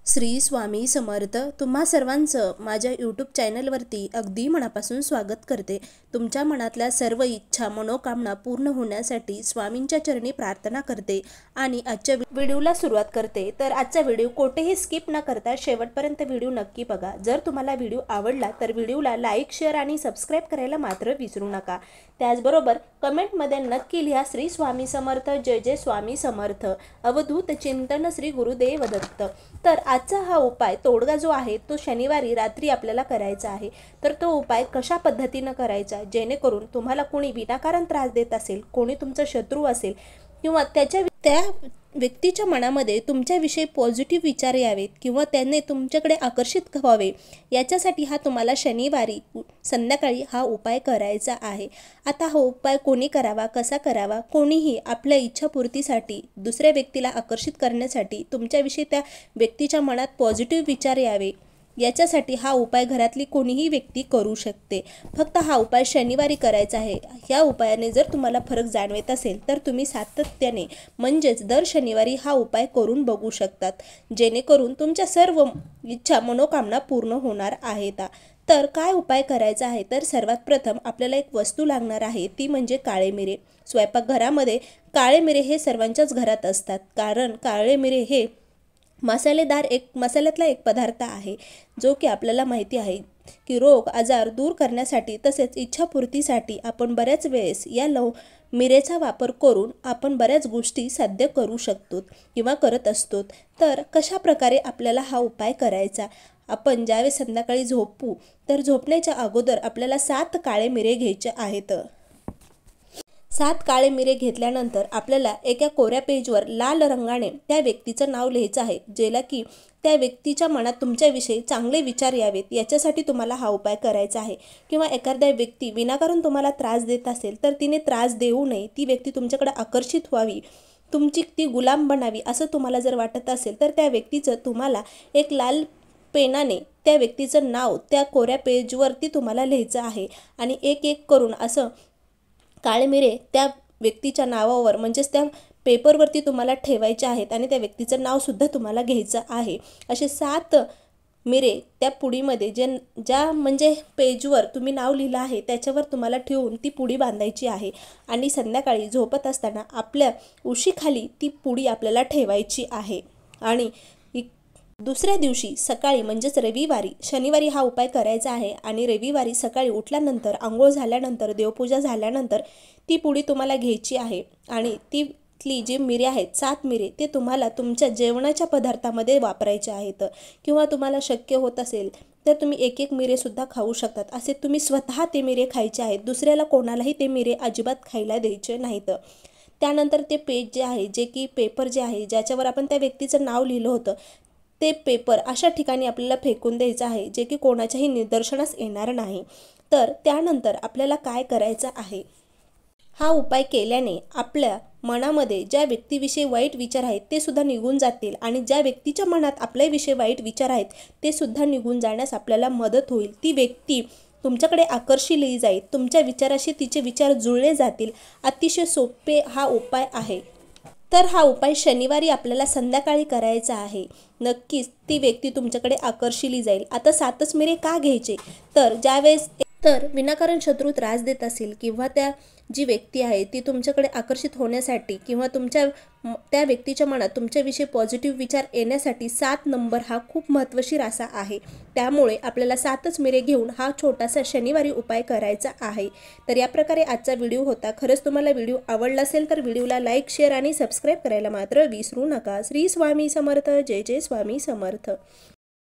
श्री स्वामी समर्थ। तुम्हा सर्वांचं माझ्या यूट्यूब चॅनलवरती अगदी मनापासून स्वागत करते। तुमच्या मनातल्या सर्व इच्छा मनोकामना पूर्ण होण्यासाठी स्वामींच्या चरणी प्रार्थना करते आणि आजच्या व्हिडिओला सुरुवात करते। तर आजचा व्हिडिओ कोठेही स्किप न करता शेवटपर्यंत व्हिडिओ नक्की बघा। जर तुम्हाला व्हिडिओ आवडला तर व्हिडिओला लाईक शेअर आणि सबस्क्राईब करायला मात्र विसरू नका। त्याचबरोबर कमेंटमध्ये नक्की लिहा श्री स्वामी समर्थ, जय जय स्वामी समर्थ, अवधूत चिंतन श्री गुरुदेव दत्त। तर आजचा हा उपाय तोडगा जो आहे तो शनिवारी रात्री आपल्याला करायचा आहे। तर तो उपाय कशा पद्धतीने करायचा जेणेकरून तुम्हाला कोणी विनाकारण त्रास देत असेल, कोणी तुमचा शत्रू असेल किंवा त्या व्यक्तीच्या मनामध्ये तुमच्याविषयी पॉझिटिव्ह विचार यावेत किंवा त्याने तुमच्याकडे आकर्षित व्हावे, याच्यासाठी हा तुम्हाला शनिवारी संध्याकाळी हा उपाय करायचा आहे। आता हा उपाय कोणी करावा, कसा करावा? कोणीही आपल्या इच्छापूर्तीसाठी, दुसऱ्या व्यक्तीला आकर्षित करण्यासाठी, तुमच्याविषयी त्या व्यक्तीच्या मनात पॉझिटिव्ह विचार यावे याच्यासाठी हा उपाय घरातली कोणीही व्यक्ती करू शकते। फक्त हा उपाय शनिवारी करायचा आहे। या उपायाने जर तुम्हाला फरक जाणवत असेल तर तुम्ही सातत्याने म्हणजेच दर शनिवारी हा उपाय करून बघू शकतात, जेणेकरून तुमच्या सर्व इच्छा मनोकामना पूर्ण होणार आहेत। तर काय उपाय करायचा आहे? तर सर्वात प्रथम आपल्याला एक वस्तू लागणार आहे, ती म्हणजे काळे मिरे। स्वयंपाकघरामध्ये काळे मिरे हे सर्वांच्याच घरात असतात, कारण काळे मिरे हे मसाल्यातला एक पदार्थ आहे जो की आपल्याला माहिती आहे की रोग आजार दूर करण्यासाठी तसेच इच्छापूर्तीसाठी आपण बऱ्याच वेळेस या मिरेचा वापर करून आपण बऱ्याच गोष्टी साध्य करू शकतो किंवा करत असतो। तर कशा प्रकारे आपल्याला हा उपाय करायचा? आपण ज्यावेळेस संध्याकाळी झोपू तर झोपण्याच्या अगोदर आपल्याला 7 काळे मिरे घ्यायचे आहेत। 7 काळे मिरे घेतल्यानंतर आपल्याला एका कोऱ्या पेजवर लाल रंगाने त्या व्यक्तीचं नाव लिहायचं आहे, जेला की त्या व्यक्तीच्या मनात तुमच्याविषयी चांगले विचार यावेत याच्यासाठी तुम्हाला हा उपाय करायचा आहे। किंवा एखाद्या व्यक्ती विनाकारण तुम्हाला त्रास देत असेल तर तिने त्रास देऊ नये, ती व्यक्ती तुमच्याकडे आकर्षित व्हावी, तुमची ती गुलाम बनावी असं तुम्हाला जर वाटत असेल तर त्या व्यक्तीचं तुम्हाला एक लाल पेनाने त्या व्यक्तीचं नाव त्या कोऱ्या पेजवरती तुम्हाला लिहायचं आहे आणि एक एक करून असं काळे मिरे त्या व्यक्तीच्या नावावर म्हणजेच त्या पेपरवरती तुम्हाला ठेवायचे आहेत आणि त्या व्यक्तीचं नावसुद्धा तुम्हाला घ्यायचं आहे। असे 7 मिरे त्या पुडीमध्ये ज्या म्हणजे पेजवर तुम्ही नाव लिहिलं आहे त्याच्यावर तुम्हाला ठेवून ती पुडी बांधायची आहे आणि संध्याकाळी झोपत असताना आपल्या उशीखाली ती पुडी आपल्याला ठेवायची आहे। आणि दुसऱ्या दिवशी सकाळी म्हणजेच रविवारी, शनिवारी हा उपाय करायचा आहे आणि रविवारी सकाळी उठल्यानंतर, आंघोळ झाल्यानंतर, देवपूजा झाल्यानंतर ती पुडी तुम्हाला घ्यायची आहे आणि ती जी मिरे आहेत 7 मिरे ते तुम्हाला तुमच्या जेवणाच्या पदार्थामध्ये वापरायचे आहेत किंवा तुम्हाला शक्य होत असेल तर तुम्ही एक एक मिरेसुद्धा खाऊ शकतात। असे तुम्ही स्वतः ते मिरे खायचे आहेत, दुसऱ्याला कोणालाही ते मिरे अजिबात खायला द्यायचे नाहीत। त्यानंतर ते पेज जे आहे, जे की पेपर जे आहे ज्याच्यावर आपण त्या व्यक्तीचं नाव लिहिलं होतं, ते पेपर अशा ठिकाणी आपल्याला फेकून द्यायचं आहे जे की कोणाच्याही निदर्शनास येणार नाही। तर त्यानंतर आपल्याला काय करायचं आहे? हा उपाय केल्याने आपल्या मनामध्ये ज्या व्यक्तीविषयी वाईट विचार आहेत ते सुद्धा निघून जातील आणि ज्या व्यक्तीच्या मनात आपल्याविषयी वाईट विचार आहेत ते सुद्धा निघून जाण्यास आपल्याला मदत होईल। ती व्यक्ती तुमच्याकडे आकर्षिली जाईल, तुमच्या विचाराशी तिचे विचार जुळले जातील। अतिशय सोपे हा उपाय आहे। तर हा उपाय शनिवारी आपल्याला संध्याकाळी करायचा आहे। नक्कीच ती व्यक्ती तुमच्याकडे आकर्षिली जाईल। आता 7च मिरे का घ्यायचे? तर विनाकारण शत्रू त्रास देत असेल किंवा जी व्यक्ती आहे ती तुमच्याकडे आकर्षित होण्यासाठी किंवा त्या व्यक्तीच्या मनात तुमच्याविषयी पॉझिटिव्ह विचार येण्यासाठी 7 नंबर हा खूप महत्त्वशीर असा आहे। त्यामुळे आपल्याला 7च मिरे घेऊन हा छोटासा शनिवारी उपाय करायचा आहे। तर या प्रकारे आजचा व्हिडिओ होता। खरंच तुम्हाला व्हिडिओ आवडला असेल तर व्हिडिओला लाईक शेअर आणि सबस्क्राईब करायला मात्र विसरू नका। श्री स्वामी समर्थ, जय जय स्वामी समर्थ।